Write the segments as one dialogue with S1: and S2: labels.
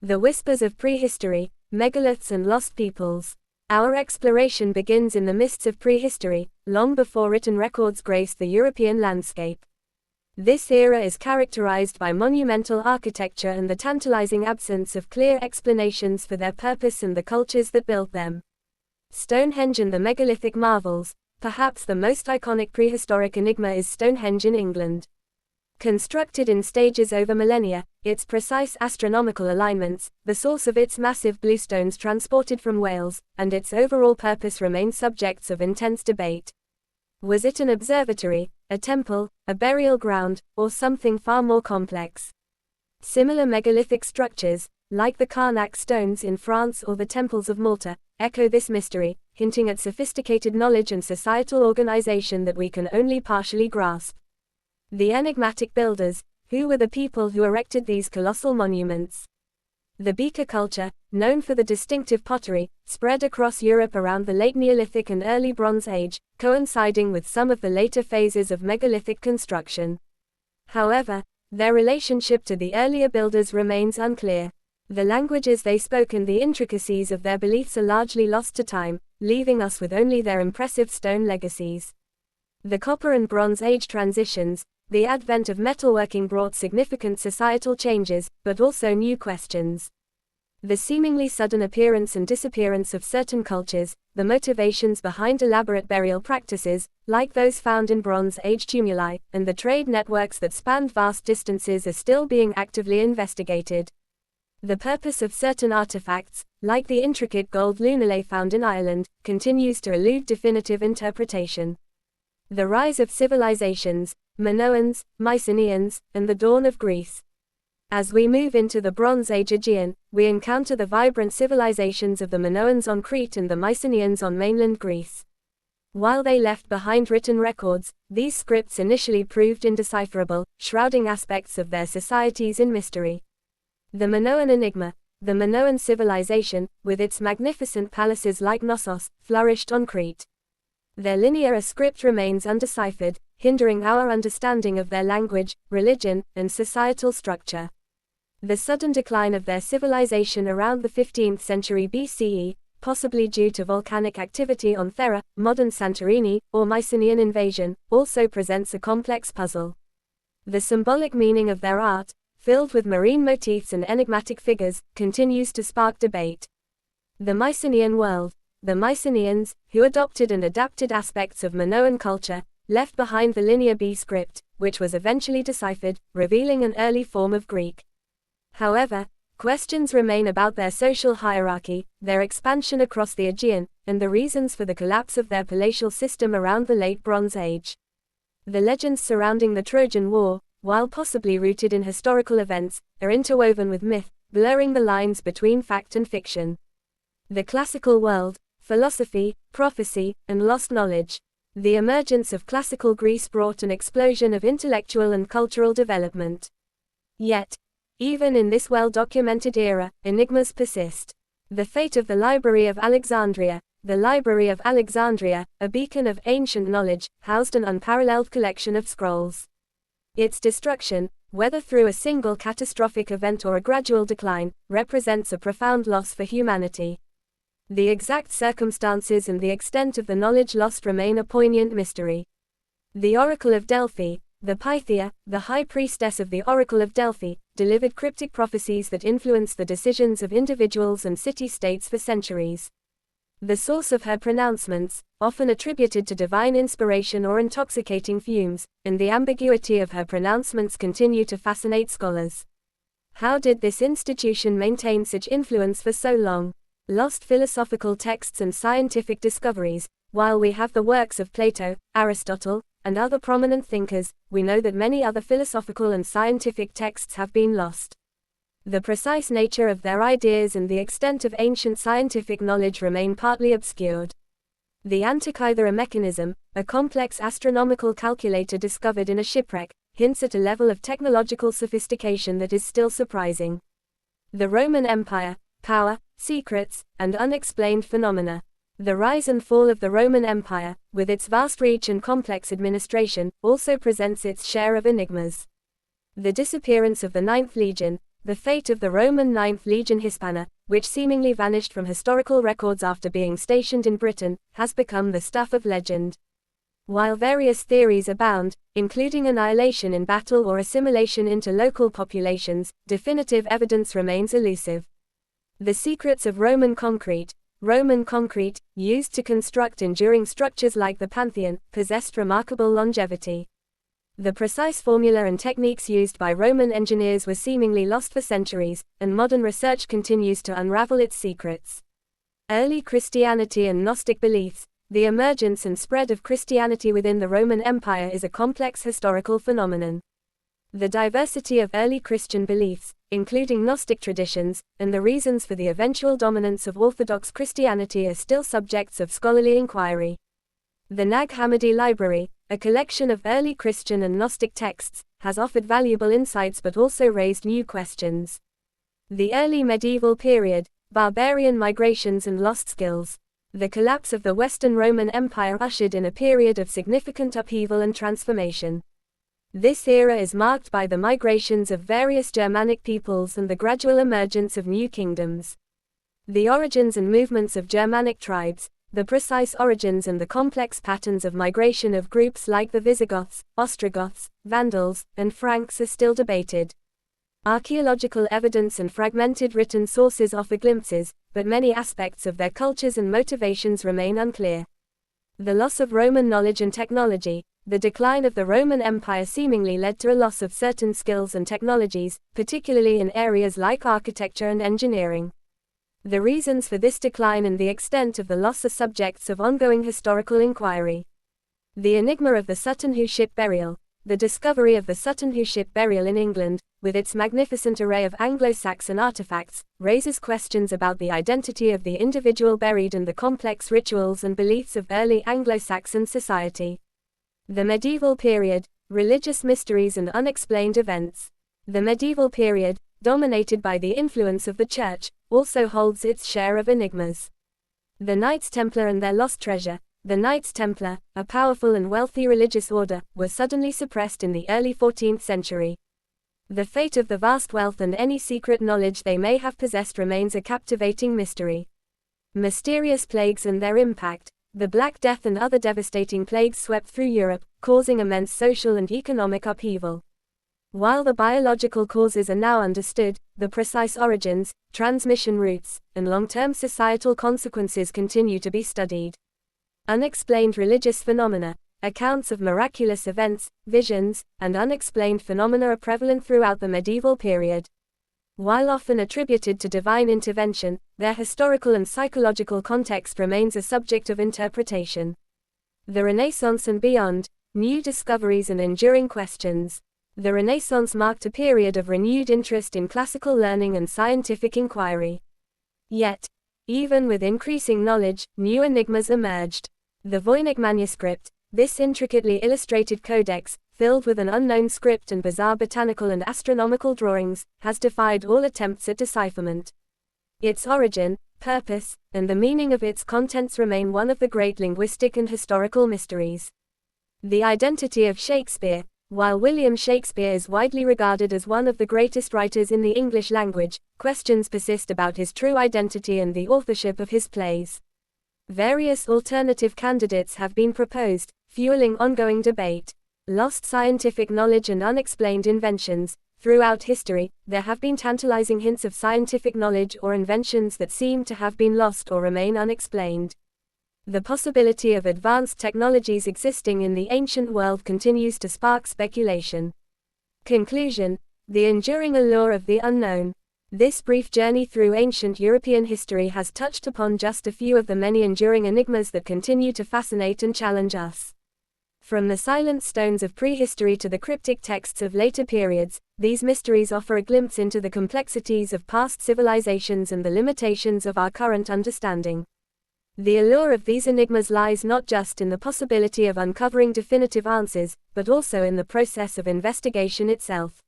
S1: The Whispers of Prehistory, Megaliths and Lost Peoples. Our exploration begins in the mists of prehistory, long before written records graced the European landscape. This era is characterized by monumental architecture and the tantalizing absence of clear explanations for their purpose and the cultures that built them. Stonehenge and the megalithic marvels. Perhaps the most iconic prehistoric enigma is Stonehenge in England. Constructed in stages over millennia, its precise astronomical alignments, the source of its massive bluestones transported from Wales, and its overall purpose remain subjects of intense debate. Was it an observatory, a temple, a burial ground, or something far more complex? Similar megalithic structures, like the Karnak stones in France or the temples of Malta, echo this mystery, hinting at sophisticated knowledge and societal organization that we can only partially grasp. The enigmatic builders. Who were the people who erected these colossal monuments? The Beaker culture, known for the distinctive pottery, spread across Europe around the late Neolithic and early Bronze Age, coinciding with some of the later phases of megalithic construction. However, their relationship to the earlier builders remains unclear. The languages they spoke and the intricacies of their beliefs are largely lost to time, leaving us with only their impressive stone legacies. The Copper and Bronze Age transitions. The advent of metalworking brought significant societal changes, but also new questions. The seemingly sudden appearance and disappearance of certain cultures, the motivations behind elaborate burial practices, like those found in Bronze Age tumuli, and the trade networks that spanned vast distances are still being actively investigated. The purpose of certain artifacts, like the intricate gold lunulae found in Ireland, continues to elude definitive interpretation. The rise of civilizations, Minoans, Mycenaeans, and the dawn of Greece. As we move into the Bronze Age Aegean, we encounter the vibrant civilizations of the Minoans on Crete and the Mycenaeans on mainland Greece. While they left behind written records, these scripts initially proved indecipherable, shrouding aspects of their societies in mystery. The Minoan enigma. The Minoan civilization, with its magnificent palaces like Knossos, flourished on Crete. Their linear script remains undeciphered, hindering our understanding of their language, religion, and societal structure. The sudden decline of their civilization around the 15th century BCE, possibly due to volcanic activity on Thera, modern Santorini, or Mycenaean invasion, also presents a complex puzzle. The symbolic meaning of their art, filled with marine motifs and enigmatic figures, continues to spark debate. The Mycenaean world. The Mycenaeans, who adopted and adapted aspects of Minoan culture, left behind the Linear B script, which was eventually deciphered, revealing an early form of Greek. However, questions remain about their social hierarchy, their expansion across the Aegean, and the reasons for the collapse of their palatial system around the late Bronze Age. The legends surrounding the Trojan War, while possibly rooted in historical events, are interwoven with myth, blurring the lines between fact and fiction. The classical world. Philosophy, prophecy, and lost knowledge. The emergence of classical Greece brought an explosion of intellectual and cultural development. Yet, even in this well-documented era, enigmas persist. The fate of the Library of Alexandria. The Library of Alexandria, a beacon of ancient knowledge, housed an unparalleled collection of scrolls. Its destruction, whether through a single catastrophic event or a gradual decline, represents a profound loss for humanity. The exact circumstances and the extent of the knowledge lost remain a poignant mystery. The Oracle of Delphi. The Pythia, the high priestess of the Oracle of Delphi, delivered cryptic prophecies that influenced the decisions of individuals and city-states for centuries. The source of her pronouncements, often attributed to divine inspiration or intoxicating fumes, and the ambiguity of her pronouncements continue to fascinate scholars. How did this institution maintain such influence for so long? Lost philosophical texts and scientific discoveries. While we have the works of Plato, Aristotle, and other prominent thinkers, we know that many other philosophical and scientific texts have been lost. The precise nature of their ideas and the extent of ancient scientific knowledge remain partly obscured. The Antikythera mechanism, a complex astronomical calculator discovered in a shipwreck, hints at a level of technological sophistication that is still surprising. The Roman Empire. Power, secrets, and unexplained phenomena. The rise and fall of the Roman Empire, with its vast reach and complex administration, also presents its share of enigmas. The disappearance of the Ninth Legion. the fate of the Roman Ninth Legion Hispana, which seemingly vanished from historical records after being stationed in Britain, has become the stuff of legend. While various theories abound, including annihilation in battle or assimilation into local populations, definitive evidence remains elusive. The secrets of Roman concrete, used to construct enduring structures like the Pantheon, possessed remarkable longevity. The precise formula and techniques used by Roman engineers were seemingly lost for centuries, and modern research continues to unravel its secrets. Early Christianity and Gnostic beliefs. The emergence and spread of Christianity within the Roman Empire is a complex historical phenomenon. The diversity of early Christian beliefs, including Gnostic traditions, and the reasons for the eventual dominance of Orthodox Christianity are still subjects of scholarly inquiry. The Nag Hammadi Library, a collection of early Christian and Gnostic texts, has offered valuable insights but also raised new questions. The early medieval period, barbarian migrations and lost skills. The collapse of the Western Roman Empire ushered in a period of significant upheaval and transformation. This era is marked by the migrations of various Germanic peoples and the gradual emergence of new kingdoms. The origins and movements of Germanic tribes, the precise origins and the complex patterns of migration of groups like the Visigoths, Ostrogoths, Vandals, and Franks are still debated. Archaeological evidence and fragmented written sources offer glimpses, but many aspects of their cultures and motivations remain unclear. The loss of Roman knowledge and technology. The decline of the Roman Empire seemingly led to a loss of certain skills and technologies, particularly in areas like architecture and engineering. The reasons for this decline and the extent of the loss are subjects of ongoing historical inquiry. The enigma of the Sutton Hoo ship burial. The discovery of the Sutton Hoo ship burial in England, with its magnificent array of Anglo-Saxon artifacts, raises questions about the identity of the individual buried and the complex rituals and beliefs of early Anglo-Saxon society. The medieval period, religious mysteries and unexplained events. The medieval period, dominated by the influence of the Church, also holds its share of enigmas. The Knights Templar and their lost treasure. The Knights Templar, a powerful and wealthy religious order, were suddenly suppressed in the early 14th century. The fate of the vast wealth and any secret knowledge they may have possessed remains a captivating mystery. Mysterious plagues and their impact. The Black Death and other devastating plagues swept through Europe, causing immense social and economic upheaval. While the biological causes are now understood, the precise origins, transmission routes, and long-term societal consequences continue to be studied. Unexplained religious phenomena. Accounts of miraculous events, visions, and unexplained phenomena are prevalent throughout the medieval period. While often attributed to divine intervention, their historical and psychological context remains a subject of interpretation. The Renaissance and beyond. New discoveries and enduring questions. The Renaissance marked a period of renewed interest in classical learning and scientific inquiry. Yet, even with increasing knowledge, new enigmas emerged. The Voynich manuscript, this intricately illustrated codex, filled with an unknown script and bizarre botanical and astronomical drawings, has defied all attempts at decipherment. Its origin, purpose, and the meaning of its contents remain one of the great linguistic and historical mysteries. The identity of Shakespeare. While William Shakespeare is widely regarded as one of the greatest writers in the English language, questions persist about his true identity and the authorship of his plays. Various alternative candidates have been proposed, fueling ongoing debate. Lost scientific knowledge and unexplained inventions. Throughout history, there have been tantalizing hints of scientific knowledge or inventions that seem to have been lost or remain unexplained. The possibility of advanced technologies existing in the ancient world continues to spark speculation. Conclusion: the enduring allure of the unknown. This brief journey through ancient European history has touched upon just a few of the many enduring enigmas that continue to fascinate and challenge us. From the silent stones of prehistory to the cryptic texts of later periods, these mysteries offer a glimpse into the complexities of past civilizations and the limitations of our current understanding. The allure of these enigmas lies not just in the possibility of uncovering definitive answers, but also in the process of investigation itself.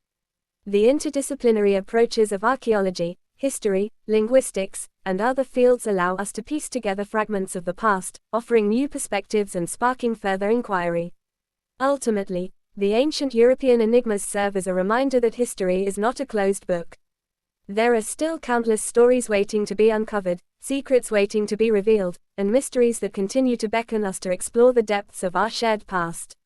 S1: The interdisciplinary approaches of archaeology, history, linguistics, and other fields allow us to piece together fragments of the past, offering new perspectives and sparking further inquiry. Ultimately, the ancient European enigmas serve as a reminder that history is not a closed book. There are still countless stories waiting to be uncovered, secrets waiting to be revealed, and mysteries that continue to beckon us to explore the depths of our shared past.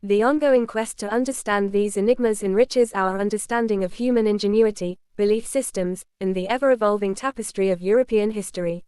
S1: The ongoing quest to understand these enigmas enriches our understanding of human ingenuity, belief systems, and the ever-evolving tapestry of European history.